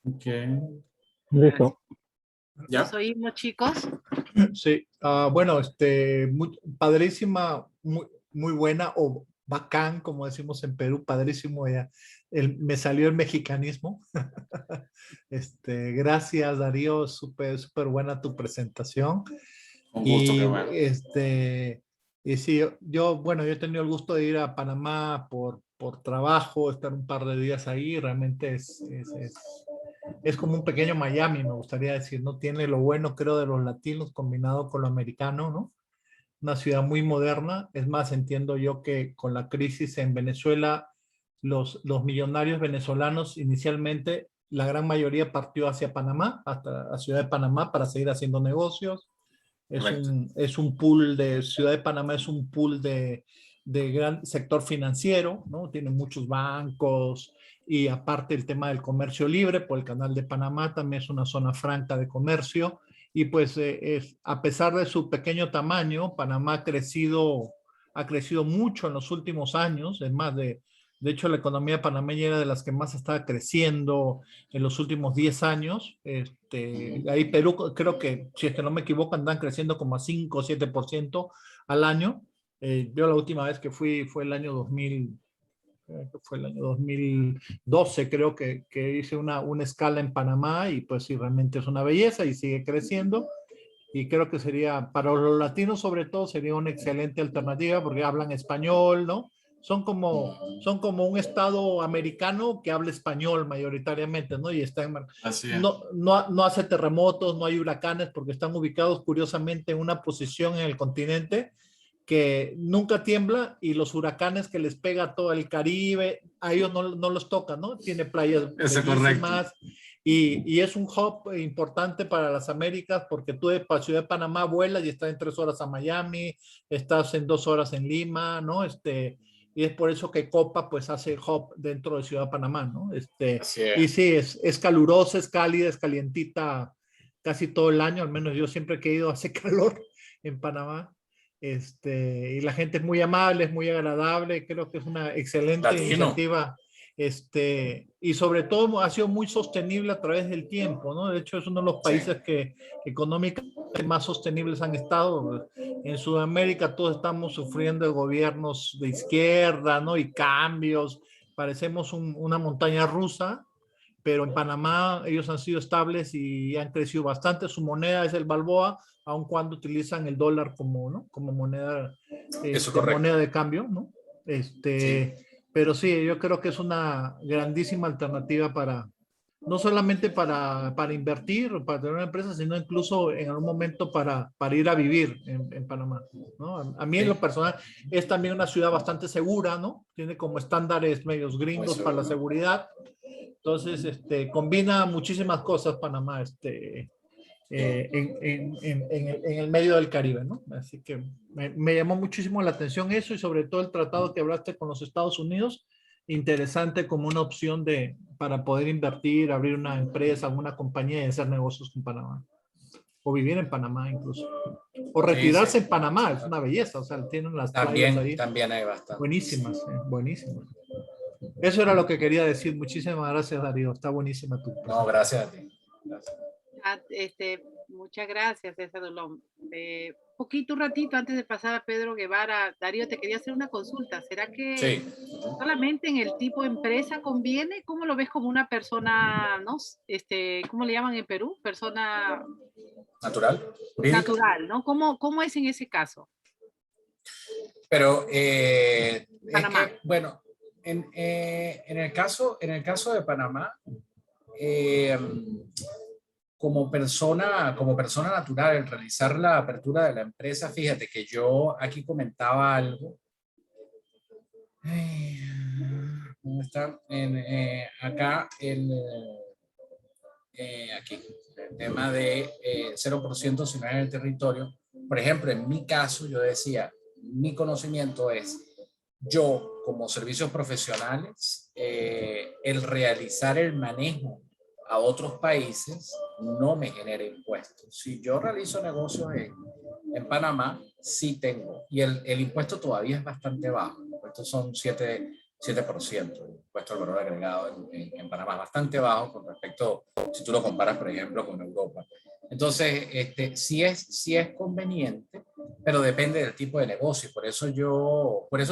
Ok. Listo. ¿Nos ¿Ya? oímos, chicos? Sí, bueno, padrísima, muy buena o bacán, como decimos en Perú, padrísimo ya. Me salió el mexicanismo. Gracias, Darío, súper buena tu presentación. Un gusto, qué Y bueno. y sí, bueno, yo he tenido el gusto de ir a Panamá por trabajo, estar un par de días ahí, realmente es como un pequeño Miami, me gustaría decir, ¿no? Tiene lo bueno, creo, de los latinos combinado con lo americano, ¿no? Una ciudad muy moderna. Es más, entiendo yo que con la crisis en Venezuela, los millonarios venezolanos inicialmente, la gran mayoría partió hacia Panamá, hasta la ciudad de Panamá para seguir haciendo negocios. Correcto. Es un pool de Ciudad de Panamá, es un pool de gran sector financiero, ¿no? Tiene muchos bancos y aparte el tema del comercio libre, por el canal de Panamá también es una zona franca de comercio y pues a pesar de su pequeño tamaño, Panamá ha crecido mucho en los últimos años, es más de hecho la economía panameña era de las que más estaba creciendo en los últimos 10 años. Ahí Perú, creo que, si es que no me equivoco, andan creciendo como a 5 o 7% al año. Yo la última vez que fui fue el año 2000, fue el año 2012, creo que hice una escala en Panamá y pues sí, realmente es una belleza y sigue creciendo. Y creo que sería, para los latinos sobre todo, sería una excelente alternativa porque hablan español, ¿no? Son como un estado americano que habla español mayoritariamente, ¿no? Y Así es. no hace terremotos, no hay huracanes porque están ubicados curiosamente en una posición en el continente que nunca tiembla y los huracanes que les pega a todo el Caribe, a ellos no los toca, ¿no? Tiene playas Eso es correcto. bellísimas y es un hub importante para las Américas porque tú de Ciudad de Panamá vuelas y estás en 3 horas a Miami, estás en 2 horas en Lima, ¿no? Y es por eso que Copa pues hace hub dentro de Ciudad de Panamá, ¿no? Así Y es. sí, es calurosa, es cálida, es calientita casi todo el año, al menos yo siempre que he ido hace calor en Panamá. Y la gente es muy amable, es muy agradable, creo que es una excelente Latino. iniciativa, y sobre todo ha sido muy sostenible a través del tiempo, ¿no? De hecho, es uno de los Sí. países que económicamente más sostenibles han estado. En Sudamérica todos estamos sufriendo de gobiernos de izquierda, ¿no? Y cambios, parecemos una montaña rusa, pero en Panamá ellos han sido estables y han crecido bastante. Su moneda es el balboa, aun cuando utilizan el dólar como, ¿no? Como moneda, Eso es correcto. moneda de cambio, ¿no? Sí. Pero sí, yo creo que es una grandísima alternativa no solamente para invertir, para tener una empresa, sino incluso en algún momento para ir a vivir en Panamá, ¿no? A mí en lo Sí. personal es también una ciudad bastante segura, ¿no? Tiene como estándares medios Muy gringos para la seguro. seguridad. Entonces, combina muchísimas cosas Panamá, en el medio del Caribe, ¿no? Así que me llamó muchísimo la atención eso y sobre todo el tratado que hablaste con los Estados Unidos, interesante como una opción para poder invertir, abrir una empresa, una compañía y hacer negocios con Panamá. O vivir en Panamá incluso. O Sí, retirarse sí. en Panamá, es una belleza, o sea, tienen las playas También, ahí también hay bastante. buenísimas, Sí. buenísimas. Eso era lo que quería decir. Muchísimas gracias, Darío. Está buenísima tu No, presentación. gracias a ti. Gracias. Muchas gracias, César Dolón. Poquito un ratito antes de pasar a Pedro Guevara, Darío, te quería hacer una consulta. ¿Será que Sí. solamente en el tipo de empresa conviene? ¿Cómo lo ves como una persona, no? ¿Cómo le llaman en Perú? Persona Natural, jurídica. natural, ¿no? ¿Cómo es en ese caso? Pero es Panamá. que, bueno, en el caso de Panamá, eh, como persona natural, el realizar la apertura de la empresa, fíjate que yo aquí comentaba algo. Ay, ¿dónde está? Acá, aquí, el tema de 0% si no es en el territorio. Por ejemplo, en mi caso, yo decía, mi conocimiento es, yo como servicios profesionales, el realizar el manejo a otros países no me genera impuestos. Si yo realizo negocios en Panamá, sí tengo. Y el impuesto todavía es bastante bajo. Los impuestos son 7%. El impuesto al valor agregado en Panamá es bastante bajo con respecto, si tú lo comparas, por ejemplo, con Europa. Entonces, sí es conveniente, pero depende del tipo de negocio. Por eso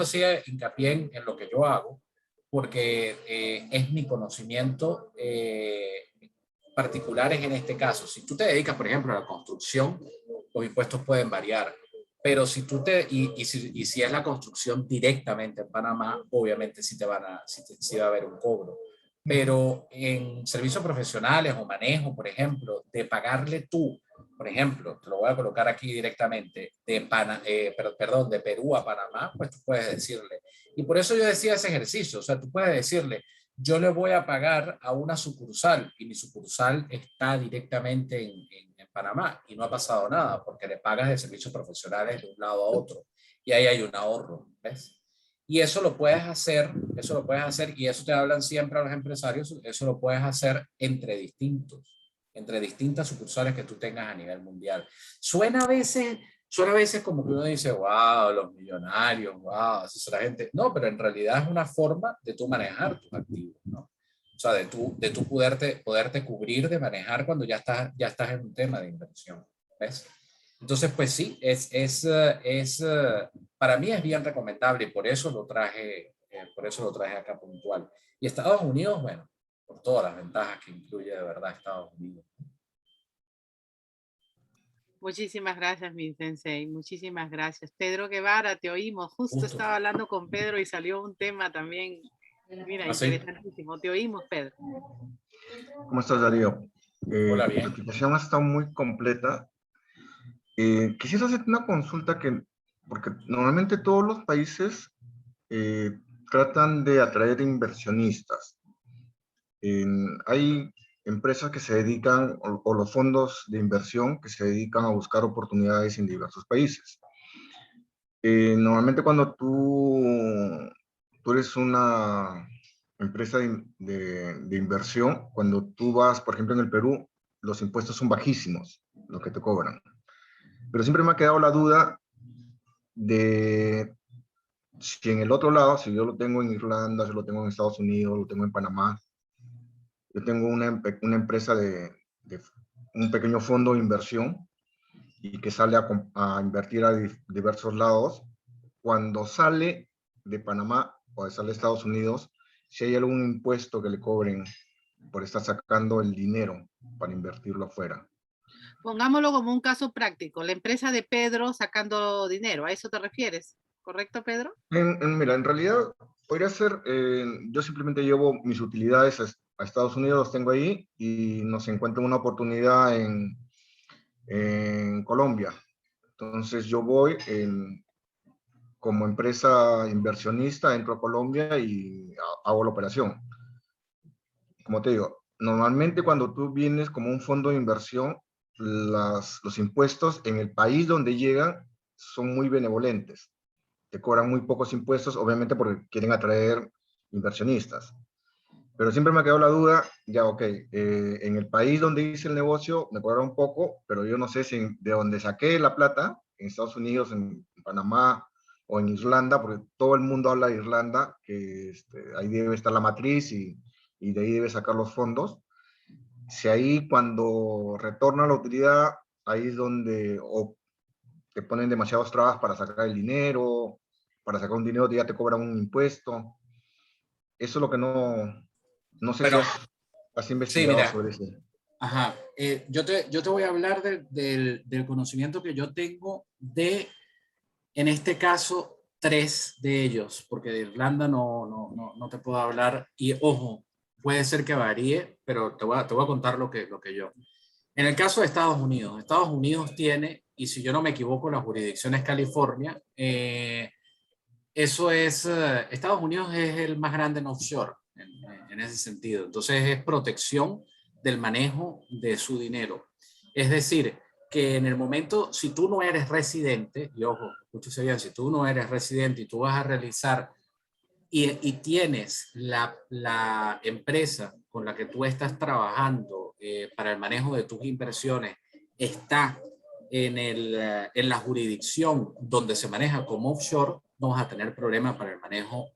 sí hincapié en lo que yo hago, porque es mi conocimiento particulares en este caso. Si tú te dedicas, por ejemplo, a la construcción, los impuestos pueden variar. Pero y si es la construcción directamente en Panamá, obviamente sí sí va a haber un cobro. Pero en servicios profesionales o manejo, por ejemplo, de pagarle tú, por ejemplo, te lo voy a colocar aquí directamente, perdón, de Perú a Panamá, pues tú puedes decirle. Y por eso yo decía ese ejercicio, o sea, tú puedes decirle, yo le voy a pagar a una sucursal y mi sucursal está directamente en Panamá y no ha pasado nada porque le pagas de servicios profesionales de un lado a otro y ahí hay un ahorro, ¿ves? Y eso lo puedes hacer y eso te hablan siempre a los empresarios, eso lo puedes hacer entre distintas sucursales que tú tengas a nivel mundial. Suena a veces como que uno dice, wow, los millonarios, wow, esa es la gente. No, pero en realidad es una forma de tú manejar tus activos, ¿no? O sea, de tú poderte cubrir, de manejar cuando ya estás en un tema de inversión, ¿ves? Entonces, pues sí, para mí es bien recomendable y por eso lo traje acá puntual. Y Estados Unidos, bueno, por todas las ventajas que incluye de verdad Estados Unidos. Muchísimas gracias, mi sensei. Muchísimas gracias. Pedro Guevara, te oímos. Justo estaba hablando con Pedro y salió un tema también. Mira, ¿Ah, sí? interesantísimo. Te oímos, Pedro. ¿Cómo estás, Darío? Hola, Tu bien. explicación ha estado muy completa. Quisiera hacerte una consulta porque normalmente todos los países tratan de atraer inversionistas. Hay empresas que se dedican, o los fondos de inversión que se dedican a buscar oportunidades en diversos países. Normalmente cuando tú eres una empresa de inversión, cuando tú vas, por ejemplo, en el Perú, los impuestos son bajísimos, lo que te cobran. Pero siempre me ha quedado la duda de si en el otro lado, si yo lo tengo en Irlanda, si lo tengo en Estados Unidos, lo tengo en Panamá, yo tengo una empresa de un pequeño fondo de inversión y que sale a invertir a diversos lados, cuando sale de Panamá o sale de Estados Unidos, si hay algún impuesto que le cobren por estar sacando el dinero para invertirlo afuera. Pongámoslo como un caso práctico. La empresa de Pedro sacando dinero. ¿A eso te refieres? ¿Correcto, Pedro? Mira, en realidad podría ser, yo simplemente llevo mis utilidades a Estados Unidos, los tengo ahí y nos encuentra una oportunidad en Colombia. Entonces yo voy como empresa inversionista, entro a Colombia y hago la operación. Como te digo, normalmente cuando tú vienes como un fondo de inversión, los impuestos en el país donde llegan son muy benevolentes. Te cobran muy pocos impuestos, obviamente porque quieren atraer inversionistas. Pero siempre me ha quedado la duda, ya ok, en el país donde hice el negocio me cobran un poco, pero yo no sé si de donde saqué la plata, en Estados Unidos, en Panamá o en Irlanda, porque todo el mundo habla de Irlanda, que ahí debe estar la matriz y de ahí debe sacar los fondos. Si ahí cuando retorna la utilidad, ahí es donde o te ponen demasiadas trabas para sacar el dinero, para sacar un dinero ya te cobran un impuesto. Eso es lo que no sé si Bueno, has sí, investigado mira, sobre eso. ajá, yo te voy a hablar del conocimiento que yo tengo en este caso, tres de ellos, porque de Irlanda no te puedo hablar. Y ojo, puede ser que varíe, pero te voy a contar lo que yo. En el caso de Estados Unidos tiene, y si yo no me equivoco, la jurisdicción es California. Estados Unidos es el más grande en offshore, en ese sentido. Entonces es protección del manejo de su dinero. Es decir, que en el momento, si tú no eres residente, y ojo, escúchese bien, si tú no eres residente y tú vas a realizar y tienes la empresa con la que tú estás trabajando para el manejo de tus inversiones, está en la jurisdicción donde se maneja como offshore, no vas a tener problema para el manejo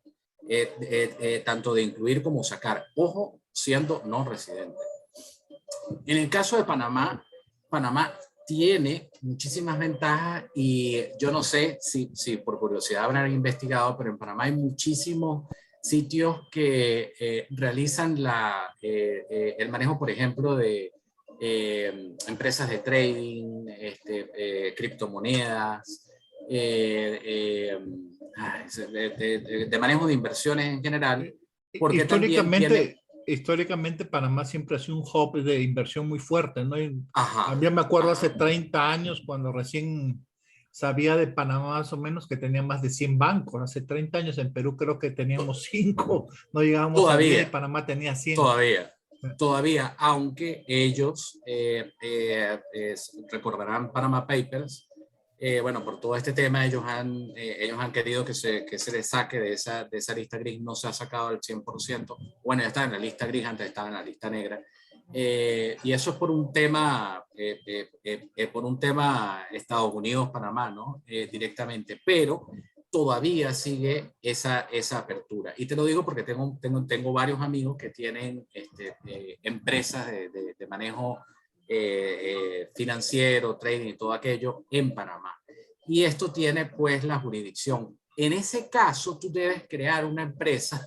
tanto de incluir como sacar. Ojo, siendo no residente. En el caso de Panamá, Panamá tiene muchísimas ventajas y yo no sé si por curiosidad habrán investigado, pero en Panamá hay muchísimos sitios que realizan el manejo, por ejemplo, de empresas de trading, criptomonedas, de manejo de inversiones en general, porque también tiene... Históricamente Panamá siempre ha sido un hub de inversión muy fuerte, ¿no? Ajá, También me acuerdo hace ajá. 30 años cuando recién sabía de Panamá más o menos que tenía más de 100 bancos. Hace 30 años en Perú creo que teníamos 5, no llegábamos a 10 y Todavía, Panamá tenía 100. todavía, aunque ellos recordarán Panama Papers, bueno, por todo este tema ellos han querido que se les saque de esa lista gris, no se ha sacado al 100%, bueno, ya está en la lista gris, antes estaba en la lista negra, y eso es por un tema Estados Unidos-Panamá, ¿no? Directamente, pero todavía sigue esa apertura. Y te lo digo porque tengo varios amigos que tienen empresas de manejo financiero, trading y todo aquello en Panamá. Y esto tiene pues la jurisdicción. En ese caso, tú debes crear una empresa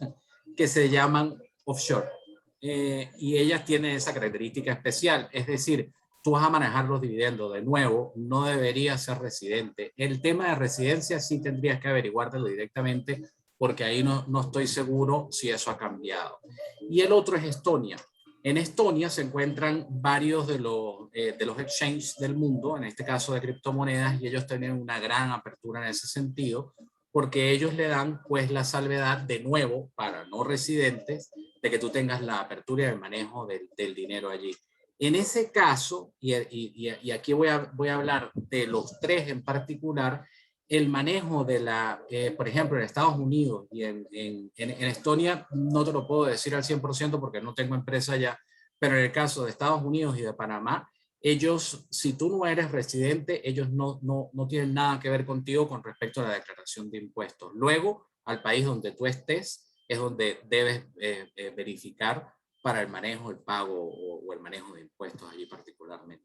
que se llaman offshore. Y ellas tienen esa característica especial, es decir, tú vas a manejar los dividendos. De nuevo, no deberías ser residente. El tema de residencia sí tendrías que averiguártelo directamente porque ahí no estoy seguro si eso ha cambiado. Y el otro es Estonia. En Estonia se encuentran varios de los exchanges del mundo, en este caso de criptomonedas, y ellos tienen una gran apertura en ese sentido, porque ellos le dan pues la salvedad de nuevo para no residentes de que tú tengas la apertura y el manejo del dinero allí. En ese caso, y aquí voy a hablar de los tres en particular, el manejo de por ejemplo, en Estados Unidos y en Estonia, no te lo puedo decir al 100% porque no tengo empresa allá, pero en el caso de Estados Unidos y de Panamá, ellos, si tú no eres residente, ellos no tienen nada que ver contigo con respecto a la declaración de impuestos. Luego, al país donde tú estés, es donde debes verificar para el manejo, el pago o el manejo de impuestos allí particularmente.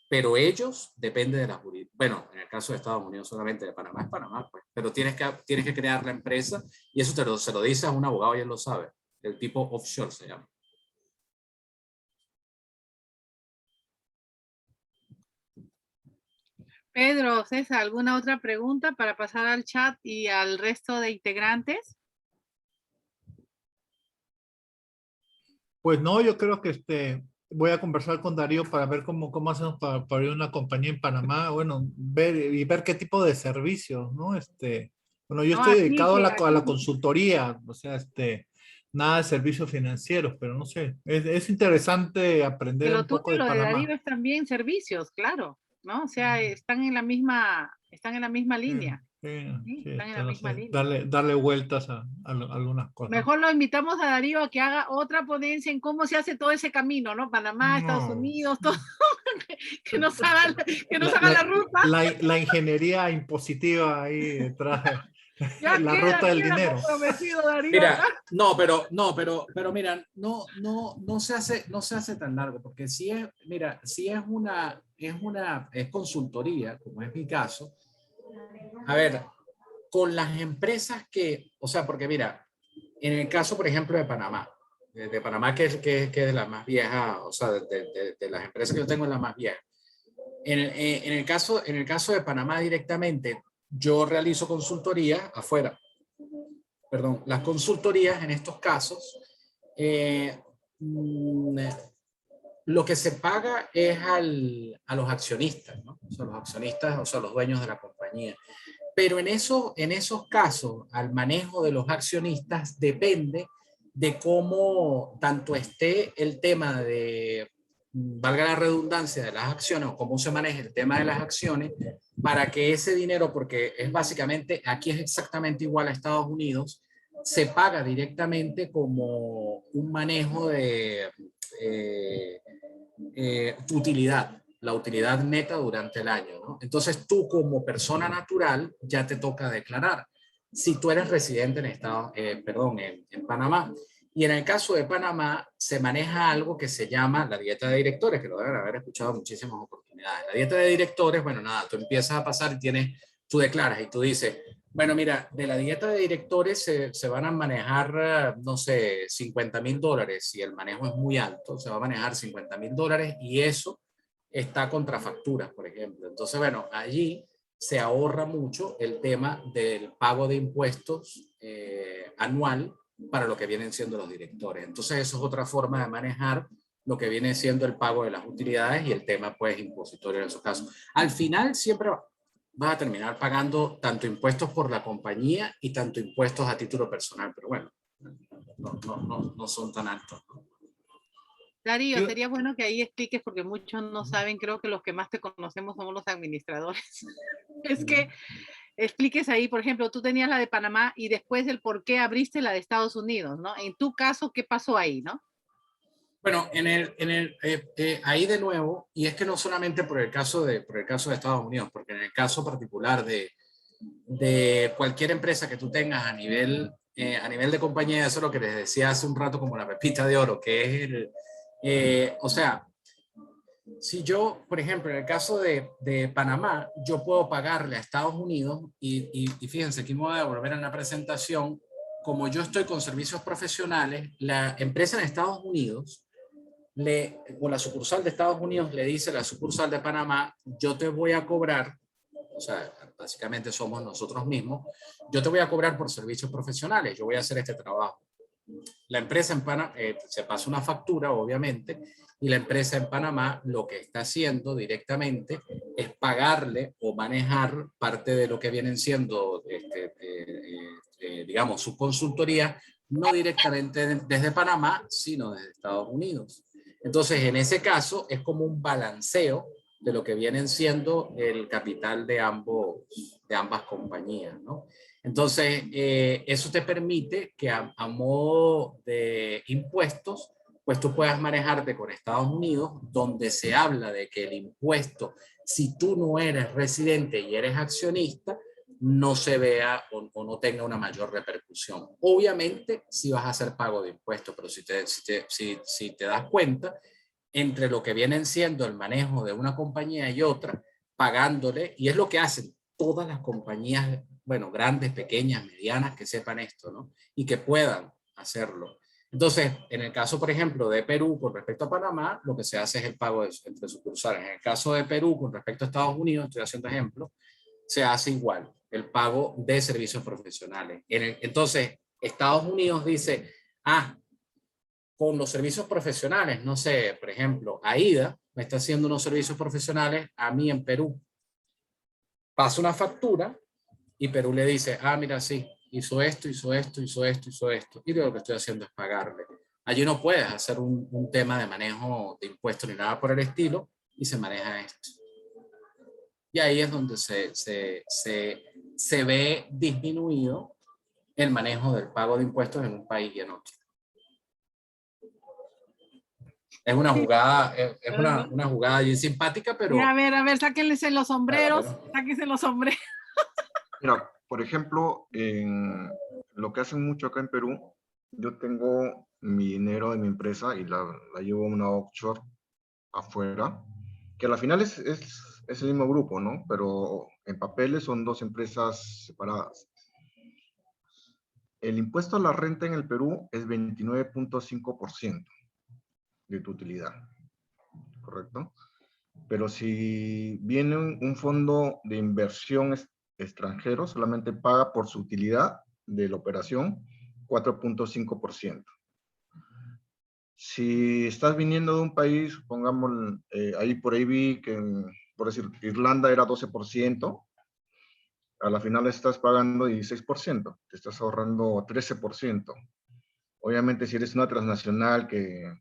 Pero ellos dependen de la jurisdicción. Bueno, en el caso de Estados Unidos solamente, de Panamá es Panamá, pues. Pero tienes que crear la empresa y eso se lo dice a un abogado y él lo sabe. El tipo offshore se llama. Pedro, César, ¿alguna otra pregunta para pasar al chat y al resto de integrantes? Pues no, yo creo que voy a conversar con Darío para ver cómo hacemos para abrir una compañía en Panamá, bueno, ver qué tipo de servicios, ¿no? Bueno, yo No, estoy aquí, dedicado a aquí. la consultoría, o sea, nada de servicios financieros, pero no sé, es interesante aprender un poco de Lo de Panamá. Darío es también servicios, claro, ¿no? O sea, están en la misma línea. Sí, están en la misma línea. Darle vueltas a algunas cosas. Mejor lo invitamos a Darío a que haga otra ponencia en cómo se hace todo ese camino, ¿no? Panamá, Estados Unidos, todo. que nos haga la ruta. La ingeniería impositiva ahí detrás de Ya la ruta del dinero. Comprometido, Darío. Mira, pero mira, no se hace tan largo, porque si es consultoría, como es mi caso. A ver, con las empresas o sea, porque mira, en el caso, por ejemplo, de Panamá, que es de la más vieja, o sea, de las empresas que yo tengo es la más vieja. En el caso de Panamá directamente, yo realizo consultoría afuera. Perdón, las consultorías en estos casos, lo que se paga es a los accionistas, ¿no? O sea, los accionistas, o sea, los dueños de la compañía. Pero en esos casos, al manejo de los accionistas depende de cómo tanto esté el tema de, valga la redundancia, de las acciones, o cómo se maneja el tema de las acciones, para que ese dinero, porque es básicamente, aquí es exactamente igual a Estados Unidos, se paga directamente como un manejo de tu utilidad, la utilidad neta durante el año, ¿no? Entonces tú como persona natural ya te toca declarar. Si tú eres residente en Panamá Y en el caso de Panamá se maneja algo que se llama la dieta de directores, que lo deben haber escuchado en muchísimas oportunidades. La dieta de directores, bueno, nada, tú empiezas a pasar y tú declaras y tú dices, bueno, mira, de la dieta de directores se van a manejar, no sé, $50,000. Si el manejo es muy alto, se va a manejar $50,000 y eso está contra facturas, por ejemplo. Entonces, bueno, allí se ahorra mucho el tema del pago de impuestos anual para lo que vienen siendo los directores. Entonces, eso es otra forma de manejar lo que viene siendo el pago de las utilidades y el tema, pues, impositorio en esos casos. Al final, siempre vas a terminar pagando tanto impuestos por la compañía y tanto impuestos a título personal, pero bueno, no son tan altos, ¿no? Darío, sería bueno que ahí expliques, porque muchos no saben, creo que los que más te conocemos somos los administradores. Es que expliques ahí, por ejemplo, tú tenías la de Panamá y después el por qué abriste la de Estados Unidos, ¿no? En tu caso, ¿qué pasó ahí, no? Bueno, ahí de nuevo, y es que no solamente por el caso de Estados Unidos, porque en el caso particular de cualquier empresa que tú tengas a nivel de compañía, eso es lo que les decía hace un rato como la pepita de oro, que es o sea, si yo, por ejemplo, en el caso de Panamá, yo puedo pagarle a Estados Unidos y fíjense, aquí me voy a volver a la presentación, como yo estoy con servicios profesionales, la empresa en Estados Unidos, o la sucursal de Estados Unidos le dice a la sucursal de Panamá, yo te voy a cobrar, o sea, básicamente somos nosotros mismos, yo te voy a cobrar por servicios profesionales, yo voy a hacer este trabajo. La empresa en Panamá, se pasa una factura, obviamente, y la empresa en Panamá lo que está haciendo directamente es pagarle o manejar parte de lo que vienen siendo, digamos, su consultoría, no directamente desde Panamá, sino desde Estados Unidos. Entonces, en ese caso, es como un balanceo de lo que vienen siendo el capital de ambas compañías, ¿no? Entonces, eso te permite que a modo de impuestos, pues tú puedas manejarte con Estados Unidos, donde se habla de que el impuesto, si tú no eres residente y eres accionista, no se vea o no tenga una mayor repercusión. Obviamente, si vas a hacer pago de impuestos, pero si te das cuenta, entre lo que vienen siendo el manejo de una compañía y otra, pagándole, y es lo que hacen todas las compañías, bueno, grandes, pequeñas, medianas, que sepan esto, ¿no? Y que puedan hacerlo. Entonces, en el caso, por ejemplo, de Perú con respecto a Panamá, lo que se hace es el pago entre sucursales. En el caso de Perú con respecto a Estados Unidos, estoy haciendo ejemplo, se hace igual, el pago de servicios profesionales. Entonces, Estados Unidos dice, con los servicios profesionales, no sé, por ejemplo, AIDA me está haciendo unos servicios profesionales a mí en Perú. Pasa una factura y Perú le dice, mira, sí, hizo esto, hizo esto, hizo esto, hizo esto. Y lo que estoy haciendo es pagarle. Allí no puedes hacer un tema de manejo de impuestos ni nada por el estilo y se maneja esto. Y ahí es donde se ve disminuido el manejo del pago de impuestos en un país y en otro. Es una jugada, una jugada bien simpática, pero... Y a ver, sáquense los sombreros, sáquense los sombreros. Mira, por ejemplo, en lo que hacen mucho acá en Perú, yo tengo mi dinero de mi empresa y la llevo a una offshore afuera, que al final es el mismo grupo, ¿no? Pero en papeles son dos empresas separadas. El impuesto a la renta en el Perú es 29.5% de tu utilidad, ¿correcto? Pero si viene un fondo de inversión extranjero, solamente paga por su utilidad de la operación 4.5%. Si estás viniendo de un país, pongamos, por ahí vi que, por decir, Irlanda era 12%, a la final estás pagando 16%, te estás ahorrando 13%. Obviamente, si eres una transnacional que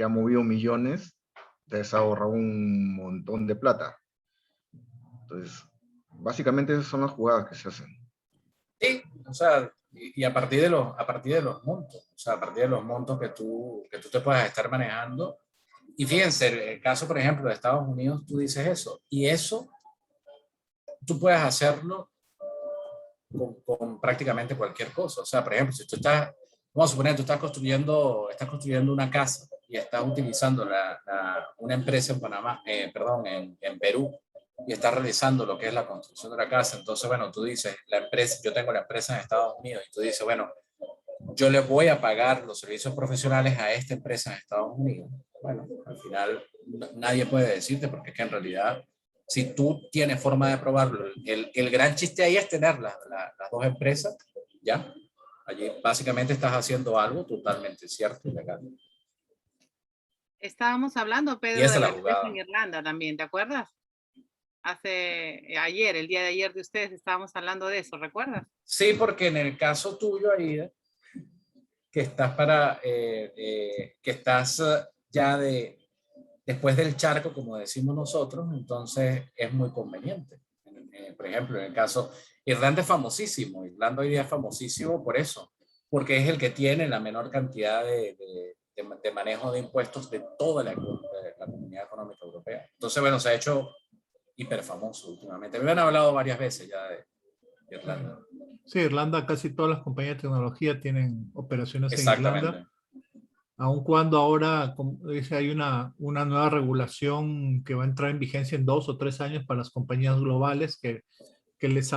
ha movido millones, te has ahorrado un montón de plata. Entonces, básicamente esas son las jugadas que se hacen. Sí, o sea, y a partir de los montos, o sea, a partir de los montos que tú te puedas estar manejando. Y fíjense, el caso, por ejemplo, de Estados Unidos, tú dices eso, y eso tú puedes hacerlo con prácticamente cualquier cosa. O sea, por ejemplo, si tú estás vamos a suponer, tú estás construyendo una casa y estás utilizando una empresa en Panamá, perdón, en Perú, y estás realizando lo que es la construcción de la casa. Entonces, bueno, tú dices, yo tengo la empresa en Estados Unidos, y tú dices, bueno, yo le voy a pagar los servicios profesionales a esta empresa en Estados Unidos. Bueno, al final nadie puede decirte, porque es que en realidad, si tú tienes forma de probarlo, el gran chiste ahí es tener las dos empresas, ¿ya? Allí básicamente estás haciendo algo totalmente cierto y legal. Estábamos hablando, Y Pedro, esa de es la la empresa jugada. en Irlanda también, ¿te acuerdas? El día de ayer de ustedes estábamos hablando de eso, ¿recuerdas? Sí, porque en el caso tuyo, Aida, que estás ya después del charco, como decimos nosotros, entonces es muy conveniente. Por ejemplo, en el caso, Irlanda es famosísimo, Irlanda hoy día es famosísimo por eso, porque es el que tiene la menor cantidad de manejo de impuestos de toda la Comunidad Económica Europea. Entonces, bueno, se ha hecho hiper famoso últimamente. Me han hablado varias veces ya de Irlanda. Sí, Irlanda, casi todas las compañías de tecnología tienen operaciones en Irlanda, Exactamente. aun cuando ahora, como dice, hay una nueva regulación que va a entrar en vigencia en 2 o 3 años para las compañías globales que les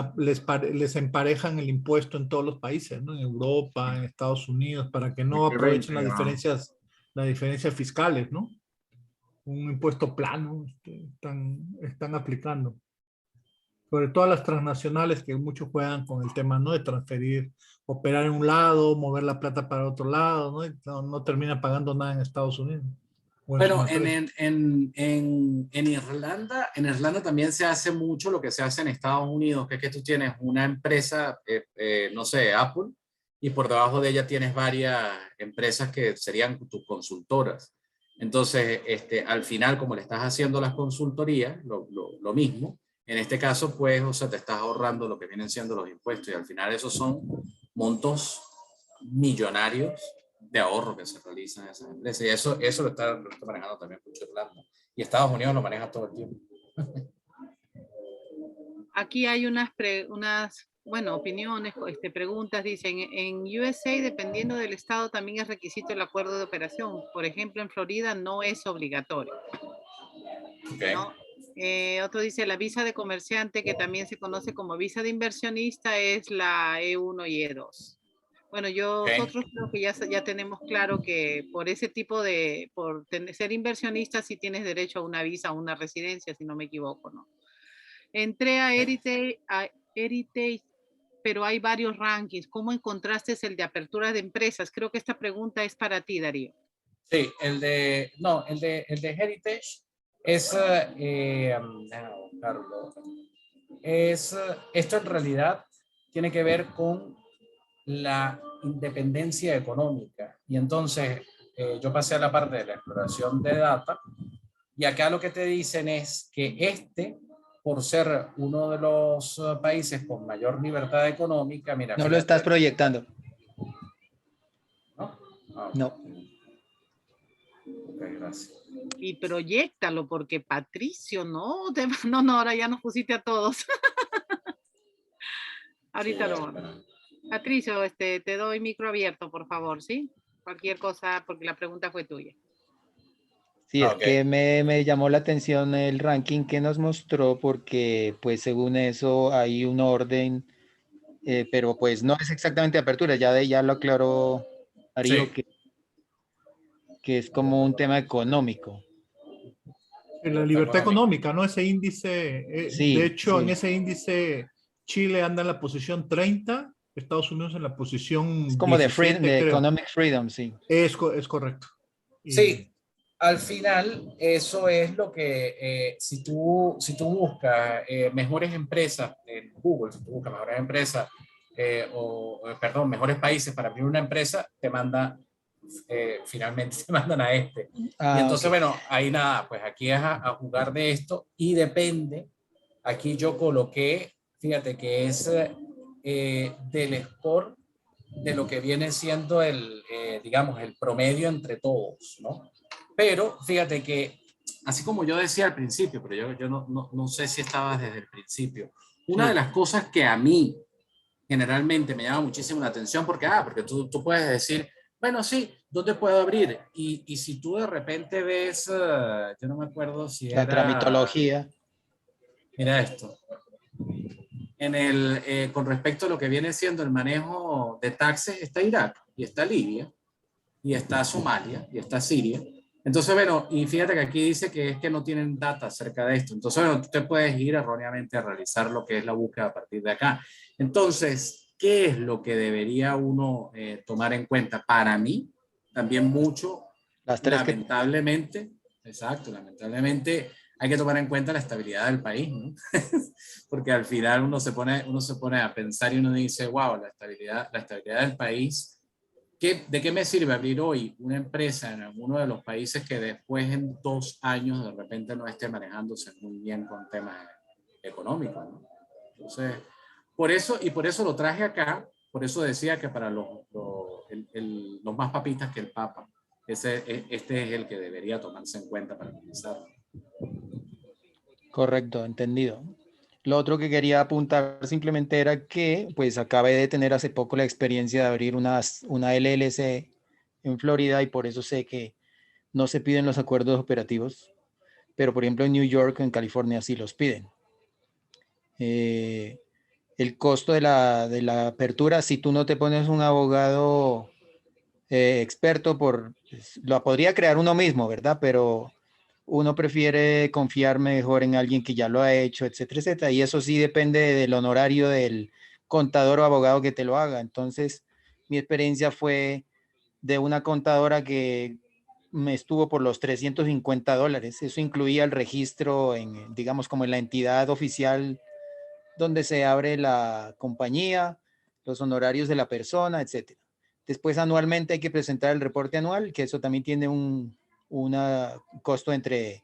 emparejan el impuesto en todos los países, ¿no? En Europa, en Estados Unidos, para que no aprovechen 2020, las diferencias fiscales, ¿no? Un impuesto plano están aplicando. Sobre todo a las transnacionales que muchos juegan con el tema, ¿no? De transferir, operar en un lado, mover la plata para otro lado, ¿no? Y no termina pagando nada en Estados Unidos o en sus Bueno, empresas. en Irlanda también se hace mucho lo que se hace en Estados Unidos, que es que tú tienes una empresa, no sé, Apple, y por debajo de ella tienes varias empresas que serían tus consultoras. Entonces, al final, como le estás haciendo las consultorías, lo mismo, en este caso, pues, o sea, te estás ahorrando lo que vienen siendo los impuestos, y al final esos son montos millonarios de ahorro que se realizan en esas empresas. Y eso lo está manejando también mucho Irlanda. Y Estados Unidos lo maneja todo el tiempo. Aquí hay bueno, opiniones, preguntas. Dicen, en USA, dependiendo del estado, también es requisito el acuerdo de operación. Por ejemplo, en Florida no es obligatorio, Okay. ¿no? Otro dice, la visa de comerciante, que también se conoce como visa de inversionista, es la E1 y E2. Bueno, nosotros creo que ya tenemos claro que por ese tipo por ser inversionista, sí tienes derecho a una visa, a una residencia, si no me equivoco, ¿no? Entré a Heritage, pero hay varios rankings. ¿Cómo encontraste el de apertura de empresas? Creo que esta pregunta es para ti, Darío. Sí, el de Heritage es, esto en realidad tiene que ver con la independencia económica. Y entonces yo pasé a la parte de la exploración de data, y acá lo que te dicen es que por ser uno de los países con mayor libertad económica, mira, No lo estás fíjate, proyectando. ¿no? Ah, No. ok, gracias. Y proyectalo, porque Patricio, no, no, ahora ya nos pusiste a todos. Ahorita Sí, no. Patricio, te doy micro abierto, por favor, ¿sí? Cualquier cosa, porque la pregunta fue tuya. Sí, es okay. que me llamó la atención el ranking que nos mostró porque pues según eso hay un orden, pero pues no es exactamente apertura, ya lo aclaró Darío Sí. que es como un tema económico. La libertad económica, ¿no? Ese índice, de Sí, hecho, en sí. ese índice, Chile anda en la posición 30, Estados Unidos en la Es posición como de 17, creo. economic freedom, sí. Es correcto. Y, Sí, al final eso es lo que, si tú buscas mejores empresas en Google, si tú buscas mejores empresas, perdón, mejores países para abrir una empresa, finalmente te mandan a este. Y Ah, entonces, ok. bueno, ahí nada, pues aquí es a jugar de esto, y depende, aquí yo coloqué, fíjate que es del score de lo que viene siendo digamos, el promedio entre todos, ¿no? Pero fíjate que, así como yo decía al principio, pero yo no sé si estaba desde el principio, una de sí. las cosas que a mí generalmente me llama muchísimo la atención porque tú puedes decir, bueno, sí, ¿dónde puedo abrir? Y si tú de repente ves, yo no me acuerdo si La tramitología. Mira esto. Con respecto a lo que viene siendo el manejo de taxes, está Irak, y está Libia, y está Somalia, y está Siria. Entonces, bueno, y fíjate que aquí dice que es que no tienen data acerca de esto. Entonces, bueno, tú te puedes ir erróneamente a realizar lo que es la búsqueda a partir de acá. Entonces, ¿qué es lo que debería uno tomar en cuenta? Para mí, también mucho, Las tres lamentablemente, exacto, lamentablemente hay que tomar en cuenta la estabilidad del país, ¿no? Porque al final uno se pone a pensar y uno dice, wow, la estabilidad del país. ¿De qué me sirve abrir hoy una empresa en alguno de los países que después en 2 años de repente no esté manejándose muy bien con temas económicos, ¿no? Entonces, por eso lo traje acá, por eso decía que para los más papistas que el Papa, este es el que debería tomarse en cuenta para analizarlo. Correcto, entendido. Lo otro que quería apuntar simplemente era que pues acabé de tener hace poco la experiencia de abrir una LLC en Florida y por eso sé que no se piden los acuerdos operativos, pero por ejemplo en New York, en California sí los piden. El costo de la apertura, si tú no te pones un abogado experto, pues, lo podría crear uno mismo, ¿verdad? Pero uno prefiere confiar mejor en alguien que ya lo ha hecho, etcétera, etcétera. Y eso sí depende del honorario del contador o abogado que te lo haga. Entonces, mi experiencia fue de una contadora que me estuvo por los $350. Eso incluía el registro en, digamos, como en la entidad oficial donde se abre la compañía, los honorarios de la persona, etcétera. Después, anualmente hay que presentar el reporte anual, que eso también tiene un costo entre,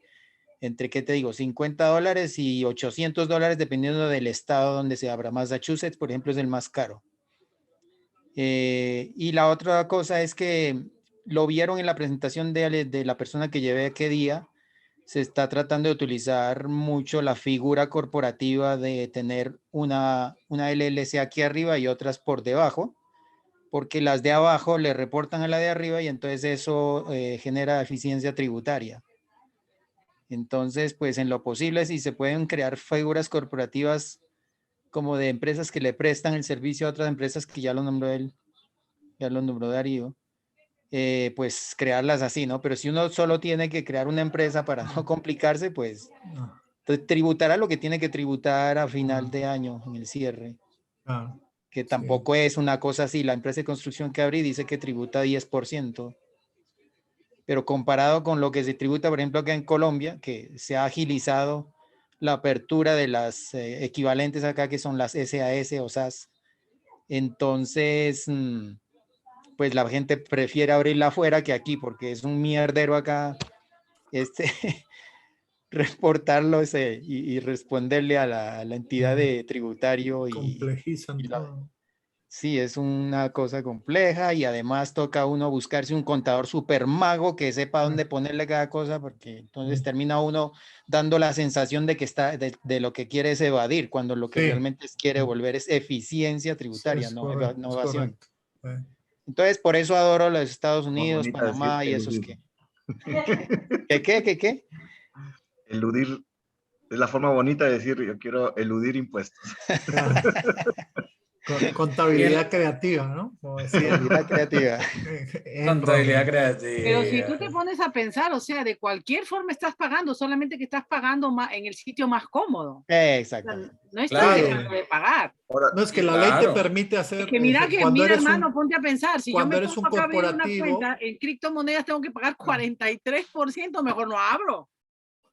¿qué te digo? $50 y $800, dependiendo del estado donde se abra. Massachusetts, por ejemplo, es el más caro. Y la otra cosa es que lo vieron en la presentación de la persona que llevé aquel día. Se está tratando de utilizar mucho la figura corporativa de tener una LLC aquí arriba y otras por debajo, porque las de abajo le reportan a la de arriba y entonces eso genera eficiencia tributaria. Entonces, pues en lo posible, si se pueden crear figuras corporativas como de empresas que le prestan el servicio a otras empresas que ya lo nombró él, ya lo nombró Darío, pues crearlas así, ¿no? Pero si uno solo tiene que crear una empresa para no complicarse, pues tributará lo que tiene que tributar a final de año, en el cierre. Que tampoco es una cosa así. La empresa de construcción que abrí dice que tributa 10%. Pero comparado con lo que se tributa, por ejemplo, acá en Colombia, que se ha agilizado la apertura de las equivalentes acá, que son las SAS o SAS, entonces, pues la gente prefiere abrirla afuera que aquí, porque es un mierdero acá, reportarlo y responderle a la entidad de tributario. Complejizan todo. Sí, es una cosa compleja y además toca uno buscarse un contador súper mago que sepa dónde ponerle cada cosa, porque entonces termina uno dando la sensación de que está de lo que quiere es evadir, cuando lo que realmente quiere volver es eficiencia tributaria, no evasión. Entonces, por eso adoro los Estados Unidos, Panamá y esos que... ¿Qué? Eludir, es la forma bonita de decir yo quiero eludir impuestos. Contabilidad creativa, ¿no? Como decía. Contabilidad creativa. Contabilidad creativa. Pero si tú te pones a pensar, o sea, de cualquier forma estás pagando, solamente que estás pagando en el sitio más cómodo. Exactamente. O sea, no estás dejando de pagar. Ahora, no es que la ley te permite hacer. Es que mira, hermano, ponte a pensar. Si yo me pongo a abrir una cuenta en criptomonedas, tengo que pagar 43%, mejor no abro.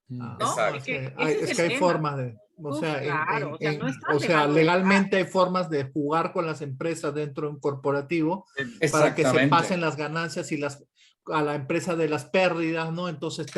¿No? Exacto. Es que hay formas de. O sea, legalmente hay formas de jugar con las empresas dentro de un corporativo para que se pasen las ganancias y a la empresa de las pérdidas, ¿no? Entonces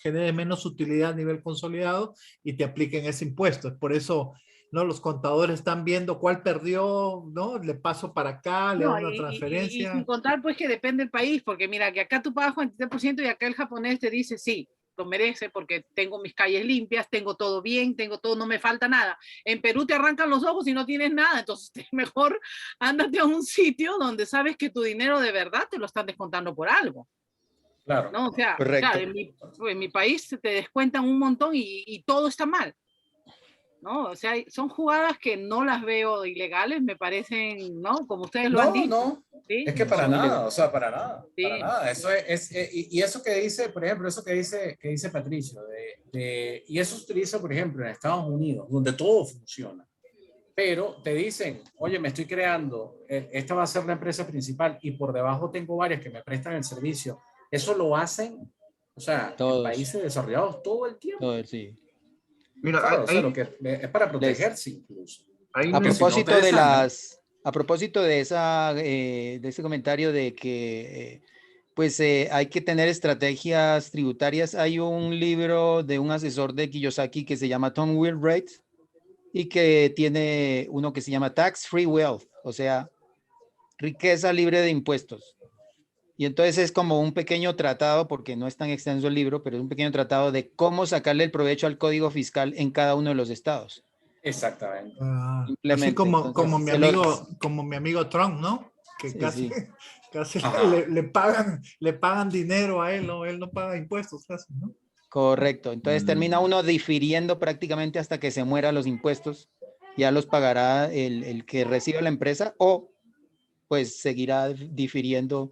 genere menos utilidad a nivel consolidado y te apliquen ese impuesto. Por eso, ¿no? Los contadores están viendo cuál perdió, ¿no? Le paso para acá, le hago una transferencia. Y sin contar, pues, que depende del país, porque mira, que acá tú pagas 43% y acá el japonés te dice, sí, lo merece porque tengo mis calles limpias, tengo todo bien, tengo todo, no me falta nada. En Perú te arrancan los ojos y no tienes nada, entonces mejor ándate a un sitio donde sabes que tu dinero de verdad te lo están descontando por algo. Claro. ¿No? O sea, Correcto. claro, en mi país te descuentan un montón y todo está mal. ¿No? O sea, son jugadas que no las veo ilegales, me parecen, ¿no? Como ustedes lo han dicho. No, ¿sí? es que para Son nada, ilegales. o sea, para nada, Sí. para nada. Eso y eso que dice, por ejemplo, eso que dice Patricio, y eso se utiliza, por ejemplo, en Estados Unidos, donde todo funciona. Pero te dicen, oye, me estoy creando, esta va a ser la empresa principal y por debajo tengo varias que me prestan el servicio. Eso lo hacen, o sea, en Todos, países desarrollados todo el tiempo. todos, sí. Mira, Claro, o sea, lo ahí, que es para Les, protegerse incluso. ahí A Porque si no te propósito de desangran. a propósito de de ese comentario de que pues hay que tener estrategias tributarias, hay un libro de un asesor de Kiyosaki que se llama Tom Wheelwright y que tiene uno que se llama Tax Free Wealth, o sea, riqueza libre de impuestos. Y entonces es como un pequeño tratado, porque no es tan extenso el libro, pero es un pequeño tratado de cómo sacarle el provecho al código fiscal en cada uno de los estados. Exactamente. Así Simplemente. como, Entonces, como mi amigo Trump, ¿no? Que sí, casi, sí. casi Ajá. le pagan dinero a él, ¿no? Él no paga impuestos casi, ¿no? Correcto. Entonces termina uno difiriendo prácticamente hasta que se mueran los impuestos. Ya los pagará el que recibe la empresa o pues seguirá difiriendo.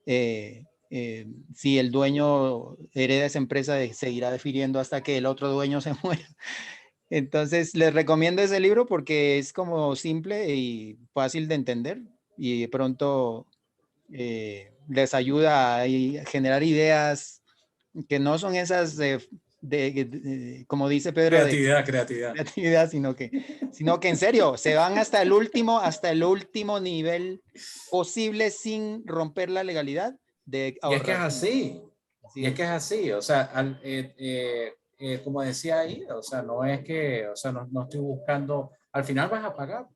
Si el dueño hereda esa empresa, seguirá difiriendo hasta que el otro dueño se muera. Entonces les recomiendo ese libro porque es como simple y fácil de entender y de pronto les ayuda a generar ideas que no son esas como dice Pedro, de Creatividad. creatividad, sino que en serio, se van hasta el último nivel posible sin romper la legalidad de Y es que es ahorrar. así. Así Y es que es es. así. O sea, como decía ahí, o sea, no es que, o sea, no estoy buscando, al final vas a pagar,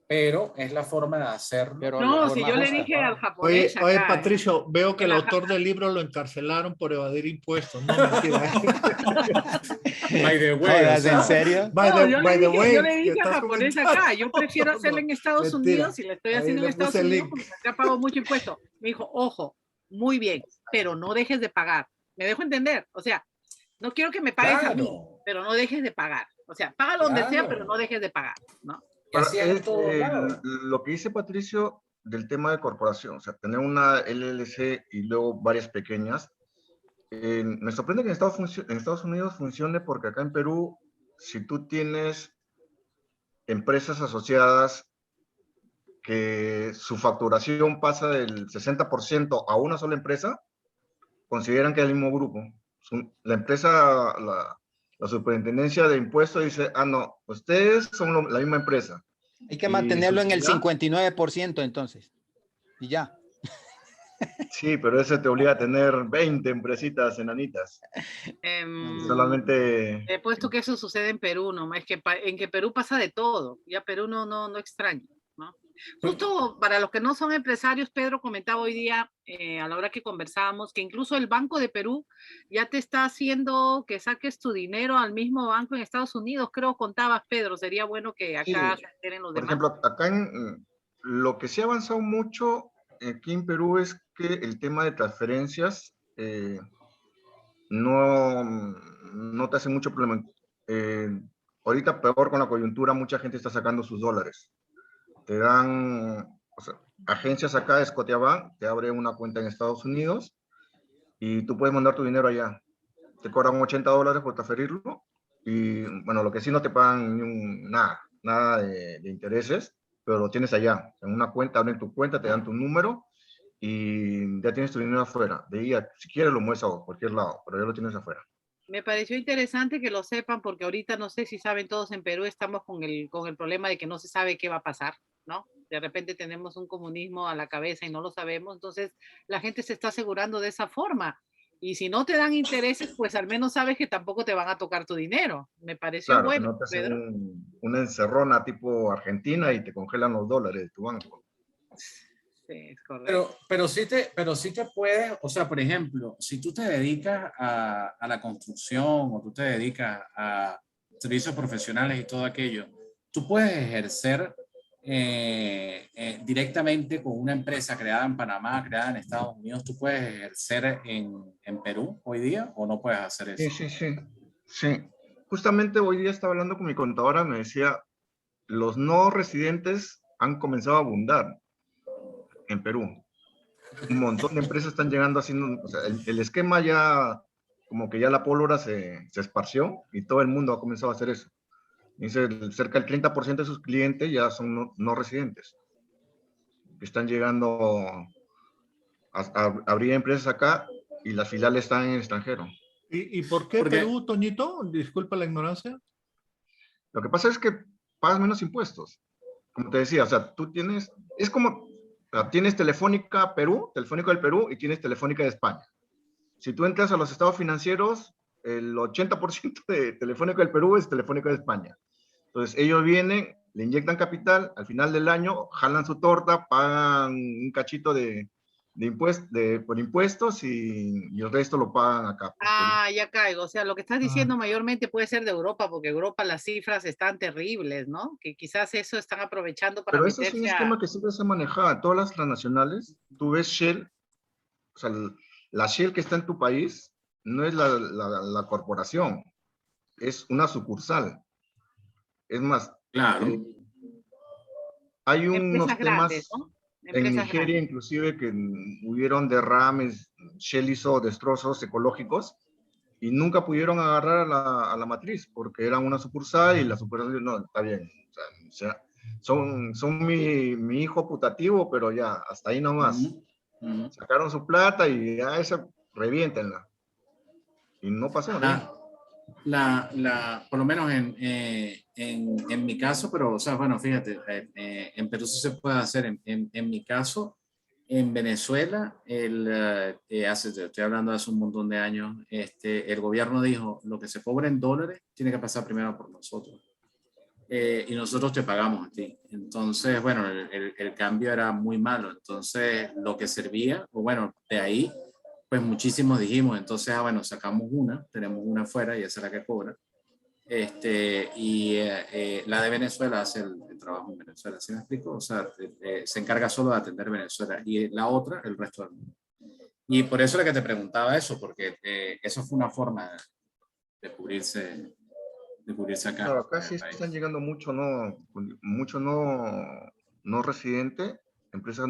pero es la forma de hacerlo Pero la No, si forma yo le justa. dije al ¿no? japonés Oye, acá, Patricio, veo que en el la autor del libro lo encarcelaron por evadir impuestos. No, mentira. By the way, o Jodas, ¿en sea, serio? No, By the yo way, le que dije al estás japonés comentando. acá, yo prefiero No, hacerlo no, en Estados mentira. Unidos y le estoy Ahí haciendo en le puse Estados el Unidos link. porque acá pago mucho impuesto. Me dijo, ojo, muy bien, pero no dejes de pagar. Me dejo entender, o sea, no quiero que me pagues a mí, claro, pero no dejes de pagar. O sea, págalo donde sea, pero claro. no dejes de pagar, ¿no? Y así es en todos lados. lo que dice Patricio del tema de corporación, o sea, tener una LLC y luego varias pequeñas, me sorprende que en Estados Unidos funcione porque acá en Perú, si tú tienes empresas asociadas que su facturación pasa del 60% a una sola empresa, consideran que es el mismo grupo. La empresa, la superintendencia de impuestos dice, ah, no, ustedes son la misma empresa. Hay que Y su mantenerlo en el utilidad, 59% entonces. Y ya. sí, pero eso te obliga a tener 20 empresitas enanitas. Y solamente, He puesto que eso sucede en Perú, ¿no? Es que en que Perú pasa de todo. Ya Perú no extraña, ¿no? Justo para los que no son empresarios, Pedro comentaba hoy día, a la hora que conversábamos, que incluso el Banco de Perú ya te está haciendo que saques tu dinero al mismo banco en Estados Unidos, creo contabas, Pedro, sería bueno que acá sí, se enteren los por demás. ejemplo, acá lo que se ha avanzado mucho aquí en Perú es que el tema de transferencias no te hace mucho problema. Eh, Ahorita peor con la coyuntura, mucha gente está sacando sus dólares. Te dan, o sea, agencias acá, Scotiabank, te abre una cuenta en Estados Unidos y tú puedes mandar tu dinero allá. Te cobran $80 por transferirlo y, bueno, lo que sí no te pagan nada de intereses, pero lo tienes allá, en una cuenta, abren tu cuenta, te dan tu número y ya tienes tu dinero afuera. De ahí, si quieres, lo mueves a cualquier lado, pero ya lo tienes afuera. Me pareció interesante que lo sepan porque ahorita no sé si saben todos en Perú estamos con el problema de que no se sabe qué va a pasar, ¿no? De repente tenemos un comunismo a la cabeza y no lo sabemos, entonces la gente se está asegurando de esa forma. Y si no te dan intereses, pues al menos sabes que tampoco te van a tocar tu dinero. Me pareció Claro, que bueno, no te hacen Pedro. una encerrona tipo Argentina y te congelan los dólares de tu banco. Sí, es correcto. Pero sí te puedes, o sea, por ejemplo, si tú te dedicas a la construcción o tú te dedicas a servicios profesionales y todo aquello, tú puedes ejercer directamente con una empresa creada en Panamá, creada en Estados Unidos, tú puedes ejercer en Perú hoy día o no puedes hacer Sí, eso. sí, sí. Sí. Justamente hoy día estaba hablando con mi contadora, me decía, los no residentes han comenzado a abundar en Perú. Un montón de empresas están llegando haciendo, o sea, el esquema ya, como que ya la pólvora se esparció y todo el mundo ha comenzado a hacer eso. Dice, cerca del 30% de sus clientes ya son no residentes, que están llegando a abrir empresas acá y las filiales están en el extranjero. ¿Y por qué Porque, Perú, Toñito? Disculpa la ignorancia. Lo que pasa es que pagas menos impuestos. Como te decía, o sea, tú tienes, es como, o sea, tienes Telefónica Perú, Telefónica del Perú y tienes Telefónica de España. Si tú entras a los estados financieros, el 80% de Telefónica del Perú es Telefónica de España. Entonces ellos vienen, le inyectan capital, al final del año jalan su torta, pagan un cachito por impuestos y el resto lo pagan acá. Por Perú. Ah, ya caigo. O sea, lo que estás Ah, diciendo mayormente puede ser de Europa, porque Europa las cifras están terribles, ¿no? Que quizás eso están aprovechando para Pero eso es un meterse a... esquema que siempre se maneja. Todas las transnacionales, tú ves Shell, o sea, la Shell que está en tu país no es la corporación, es una sucursal. Es más, claro, eh, hay Empresas unos grandes, temas ¿no? en Empresas Nigeria, grandes. inclusive, que hubieron derrames, Shell hizo destrozos ecológicos y nunca pudieron agarrar a la matriz porque eran una sucursal y la sucursal, no, está bien, o sea, son mi hijo putativo, pero ya, hasta ahí nomás. ujú, ujú. Sacaron su plata y ya esa, reviéntenla. Y no pasó nada. Por lo menos en mi caso, pero, o sea, bueno, fíjate, en Perú sí se puede hacer. En mi caso, en Venezuela, estoy hablando de hace un montón de años, el gobierno dijo, lo que se cobra en dólares tiene que pasar primero por nosotros. Y nosotros te pagamos a ti. Entonces, bueno, el cambio era muy malo. Entonces, lo que servía, o bueno, de ahí pues muchísimos dijimos, entonces, bueno, sacamos una, tenemos una afuera y esa es la que cobra. La de Venezuela hace el trabajo en Venezuela, ¿sí me explico? O sea, se encarga solo de atender Venezuela y la otra, el resto del mundo. Y por eso es que te preguntaba eso, porque eso fue una forma de cubrirse acá Claro, acá en el sí país. están llegando mucho no residente, empresas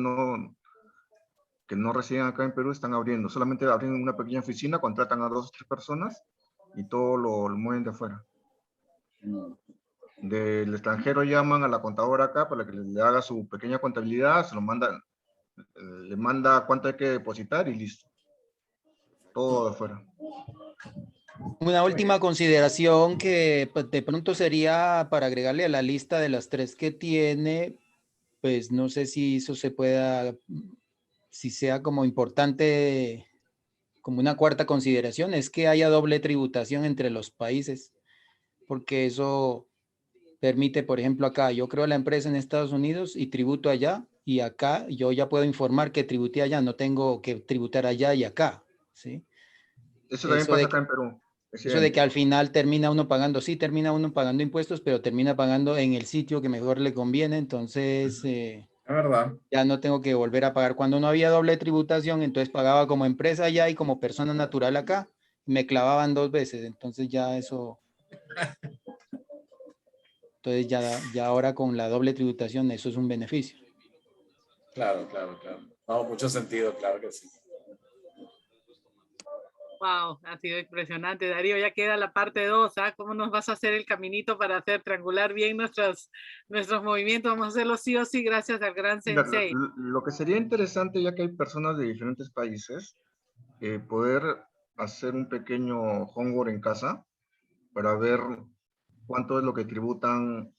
que no residen acá en Perú están abriendo, solamente abriendo una pequeña oficina, contratan a 2 o 3 personas y todo lo mueven de afuera. Mm. Del extranjero llaman a la contadora acá para que le haga su pequeña contabilidad, se lo manda, le manda cuánto hay que depositar y listo. Todo de afuera. Una Muy última bien. consideración que pues, de pronto sería para agregarle a la lista de las 3 que tiene, pues no sé si eso se pueda, si sea como importante, como una cuarta consideración, es que haya doble tributación entre los países, porque eso permite, por ejemplo, acá yo creo la empresa en Estados Unidos y tributo allá, y acá yo ya puedo informar que tributé allá, no tengo que tributar allá y acá, ¿sí? Eso también Eso pasa de acá que, en Perú, es eso de que al idéntico. final termina uno pagando, sí, termina uno pagando impuestos, pero termina pagando en el sitio que mejor le conviene, entonces Es verdad. ya no tengo que volver a pagar. Cuando no había doble tributación, entonces pagaba como empresa allá y como persona natural acá, me clavaban 2 veces, entonces ya eso, entonces ya ahora con la doble tributación, eso es un beneficio. Claro, claro, claro. No, mucho sentido, claro que sí. Wow, ha sido impresionante. Darío, ya queda la parte 2, ¿ah? ¿Cómo nos vas a hacer el caminito para hacer triangular bien nuestros movimientos? Vamos a hacerlo sí o sí gracias al gran Mira, sensei. lo que sería interesante, ya que hay personas de diferentes países, poder hacer un pequeño homework en casa para ver cuánto es lo que tributan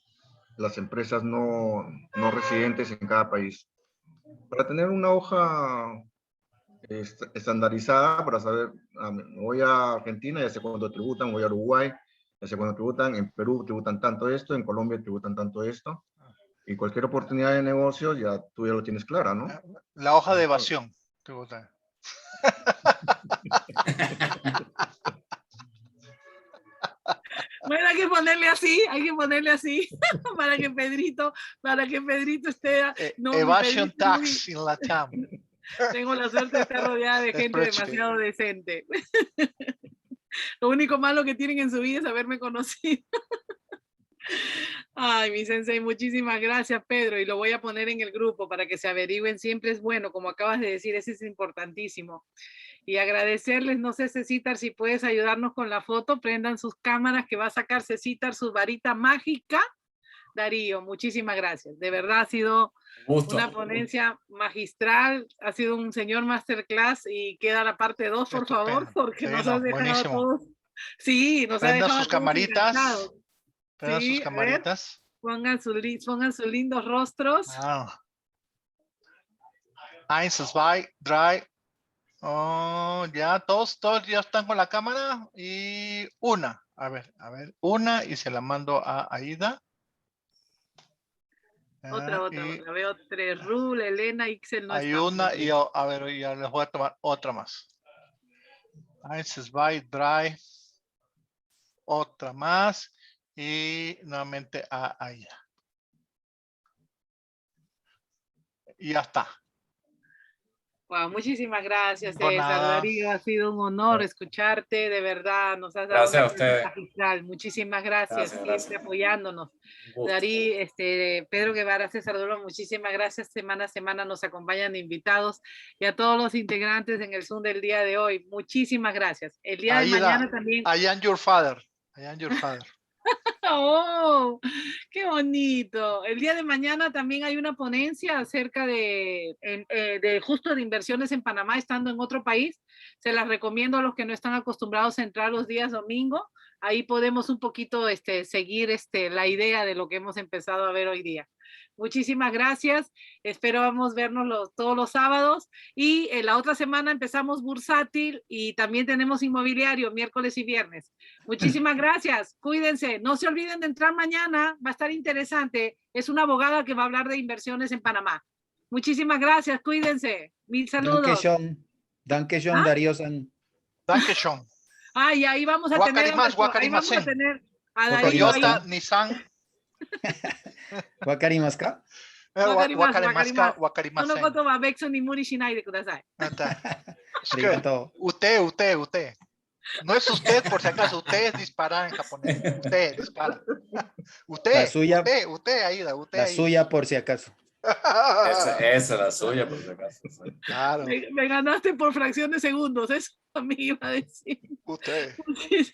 las empresas no residentes en cada país. Para tener una hoja estandarizada, para saber, voy a Argentina, ya sé cuánto tributan, voy a Uruguay, ya sé cuánto tributan, en Perú tributan tanto esto, en Colombia tributan tanto esto. Y cualquier oportunidad de negocio ya tú ya lo tienes clara, ¿no? La hoja de evasión. ¿Te gusta? Bueno, hay que ponerle así para que Pedrito esté. No, mi Evasion Pedrito es muy- tax in Latam. Tengo la suerte de estar rodeada de gente demasiado decente. Lo único malo que tienen en su vida es haberme conocido. Ay, mi sensei, muchísimas gracias, Pedro, y lo voy a poner en el grupo para que se averigüen. Siempre es bueno, como acabas de decir, ese es importantísimo. Y agradecerles, no sé, Cecitar, si puedes ayudarnos con la foto, prendan sus cámaras que va a sacar Cecitar su varita mágica. Darío, muchísimas gracias. De verdad ha sido una ponencia magistral, ha sido un señor masterclass y queda la parte 2, por favor, porque Sí, nos no, has dejado buenísimo. todos. Sí, nos ha Prendan dejado sus a todos camaritas. enganchados. Prendan Sí, sus a ver. camaritas. Pongan sus lindos rostros. Ah. 1, 2, 3. Oh, ya, todos ya están con la cámara. Y una. A ver, una y se la mando a Aida. Otra. Veo 3, Rule, Elena, Ixel no Hay está. una y a ver, ya les voy a tomar otra más. 1, 2, 3. Otra más. Y nuevamente a Aida. Y ya está. Wow, muchísimas gracias, Por César. nada. Darío, ha sido un honor escucharte, de verdad, nos has dado Gracias a una clase ustedes. magistral. Muchísimas gracias, Gracias, siempre gracias. apoyándonos. Un gusto. Darí, Pedro Guevara, César Dolo, muchísimas gracias. Semana a semana nos acompañan invitados y a todos los integrantes en el Zoom del día de hoy. Muchísimas gracias. El día de Aida, mañana también. I am your father. I am your father. ¡Oh! ¡Qué bonito! El día de mañana también hay una ponencia acerca de justo de inversiones en Panamá estando en otro país. Se las recomiendo a los que no están acostumbrados a entrar los días domingo. Ahí podemos un poquito seguir la idea de lo que hemos empezado a ver hoy día. Muchísimas gracias. Esperamos vernos todos los sábados. Y la otra semana empezamos bursátil y también tenemos inmobiliario miércoles y viernes. Muchísimas gracias. Cuídense. No se olviden de entrar mañana. Va a estar interesante. Es una abogada que va a hablar de inversiones en Panamá. Muchísimas gracias. Cuídense. Mil saludos. Danke John, ¿Ah? Darío San. Danke schön. Ay, ahí vamos a tener. Ahí vamos a tener a Darío ahí. Toyota, Nissan. Wakarimaska. Wakarimasen. No koto wa betsu ni muri shinai de kudasai. Usted. No es usted, por si acaso. Usted dispara en japonés. Usted dispara. Usted, Aida. Usted. La suya, por si acaso. Esa es la suya, por si acaso. Claro. Me ganaste por fracción de segundos. Eso a mí iba a decir. Usted. Muchísimas